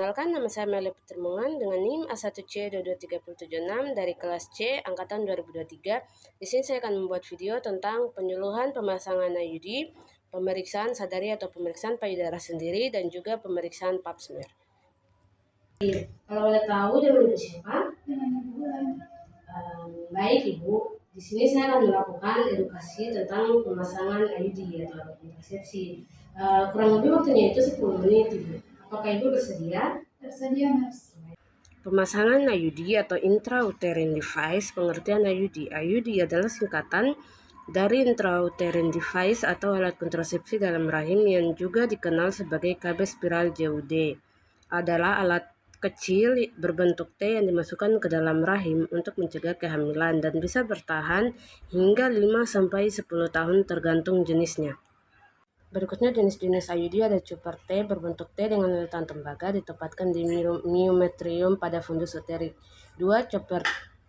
Perkenalkan, nama saya Meli Petirmongan dengan NIM A1C22376 dari kelas C angkatan 2023. Di sini saya akan membuat video tentang penyuluhan pemasangan IUD, pemeriksaan sadari atau pemeriksaan payudara sendiri, dan juga pemeriksaan pap smear. Kalau boleh tahu dengan Ibu siapa? Baik Ibu, di sini saya akan melakukan edukasi tentang pemasangan IUD atau alat kontrasepsi. Kurang lebih waktunya itu 10 menit Ibu. Apakah Ibu bersedia? Bersedia, Mas. Pemasangan IUD atau intrauterine device. Pengertian IUD. IUD adalah singkatan dari intrauterine device atau alat kontrasepsi dalam rahim yang juga dikenal sebagai KB spiral JUD. Adalah alat kecil berbentuk T yang dimasukkan ke dalam rahim untuk mencegah kehamilan dan bisa bertahan hingga 5-10 tahun tergantung jenisnya. Berikutnya jenis-jenis IUD ada Cooper T berbentuk T dengan lilitan tembaga ditempatkan di myometrium pada fundus uterik. 2. Chopper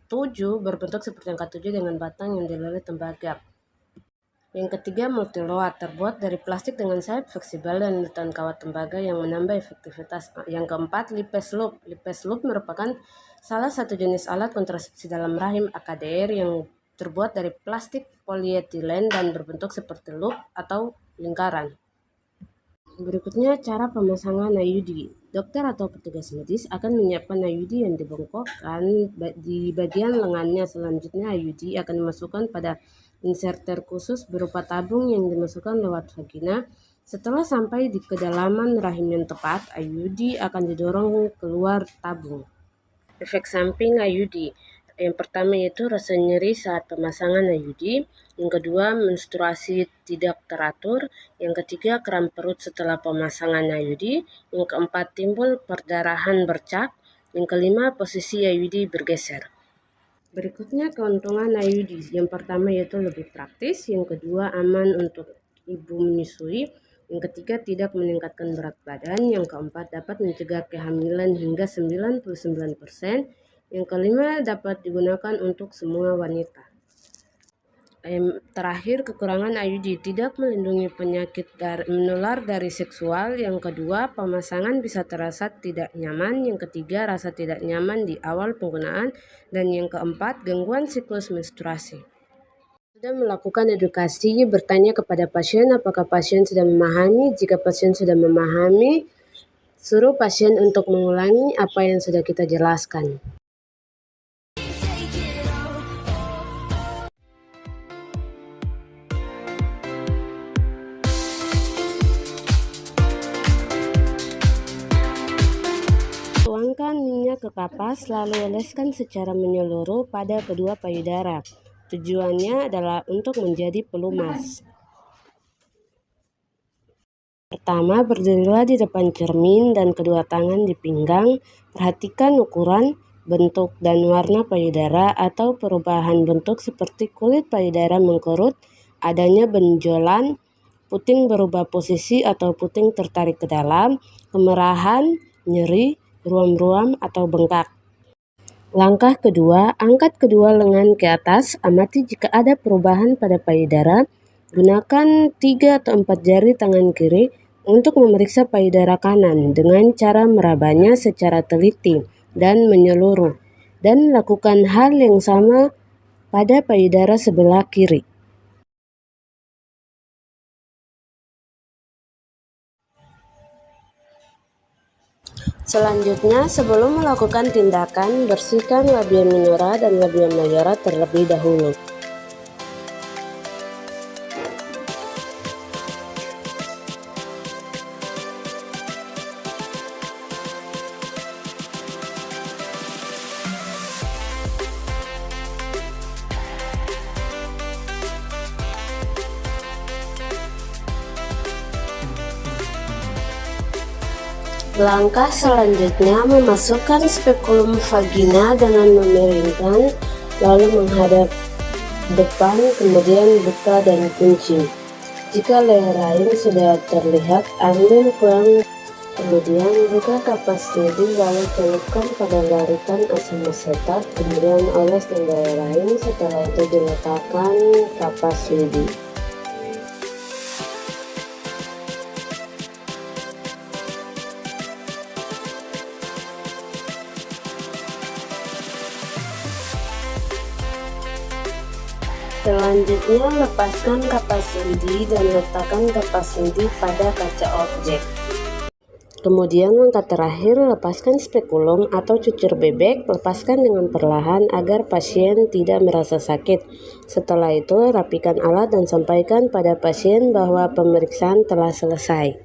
7 berbentuk seperti angka 7 dengan batang yang dililit tembaga. Yang ketiga multiload terbuat dari plastik dengan sayap fleksibel dan lilitan kawat tembaga yang menambah efektivitas. Yang keempat lipase loop. Lipase loop merupakan salah satu jenis alat kontrasepsi dalam rahim AKDR yang terbuat dari plastik polietilen dan berbentuk seperti loop atau lingkaran. Berikutnya cara pemasangan IUD. Dokter atau petugas medis akan menyiapkan IUD yang dibengkokkan di bagian lengannya. Selanjutnya IUD akan dimasukkan pada inserter khusus berupa tabung yang dimasukkan lewat vagina. Setelah sampai di kedalaman rahim yang tepat, IUD akan didorong keluar tabung. Efek samping IUD. Yang pertama yaitu rasa nyeri saat pemasangan IUD, yang kedua menstruasi tidak teratur, yang ketiga kram perut setelah pemasangan IUD, yang keempat timbul perdarahan bercak, yang kelima posisi IUD bergeser. Berikutnya keuntungan IUD. Yang pertama yaitu lebih praktis, yang kedua aman untuk ibu menyusui, yang ketiga tidak meningkatkan berat badan, yang keempat dapat mencegah kehamilan hingga 99%, yang kelima dapat digunakan untuk semua wanita. Terakhir, kekurangan IUD tidak melindungi penyakit menular dari seksual. Yang kedua, pemasangan bisa terasa tidak nyaman. Yang ketiga, rasa tidak nyaman di awal penggunaan. Dan yang keempat, gangguan siklus menstruasi. Sudah melakukan edukasi, bertanya kepada pasien apakah pasien sudah memahami. Jika pasien sudah memahami, suruh pasien untuk mengulangi apa yang sudah kita jelaskan. Tuangkan minyak ke kapas lalu oleskan secara menyeluruh pada kedua payudara. Tujuannya adalah untuk menjadi pelumas. Pertama, berdirilah di depan cermin dan kedua tangan di pinggang. Perhatikan ukuran, bentuk, dan warna payudara atau perubahan bentuk seperti kulit payudara mengkerut, adanya benjolan, puting berubah posisi atau puting tertarik ke dalam, kemerahan, nyeri, ruam-ruam atau bengkak. Langkah kedua, angkat kedua lengan ke atas, amati jika ada perubahan pada payudara. Gunakan 3 atau 4 jari tangan kiri untuk memeriksa payudara kanan dengan cara merabanya secara teliti dan menyeluruh, dan lakukan hal yang sama pada payudara sebelah kiri. Selanjutnya, sebelum melakukan tindakan, bersihkan labia minora dan labia majora terlebih dahulu. Langkah selanjutnya, memasukkan spekulum vagina dengan memiringkan, lalu menghadap depan, kemudian buka dan kunci. Jika leher rahim sudah terlihat, ambil puang, kemudian buka kapas lidi, lalu celupkan pada larutan asam asetat, kemudian oles tanda rahim. Setelah itu diletakkan kapas lidi. Selanjutnya, lepaskan kapas sendi dan letakkan kapas sendi pada kaca objek. Kemudian langkah terakhir, lepaskan spekulum atau cucur bebek, lepaskan dengan perlahan agar pasien tidak merasa sakit. Setelah itu, rapikan alat dan sampaikan pada pasien bahwa pemeriksaan telah selesai.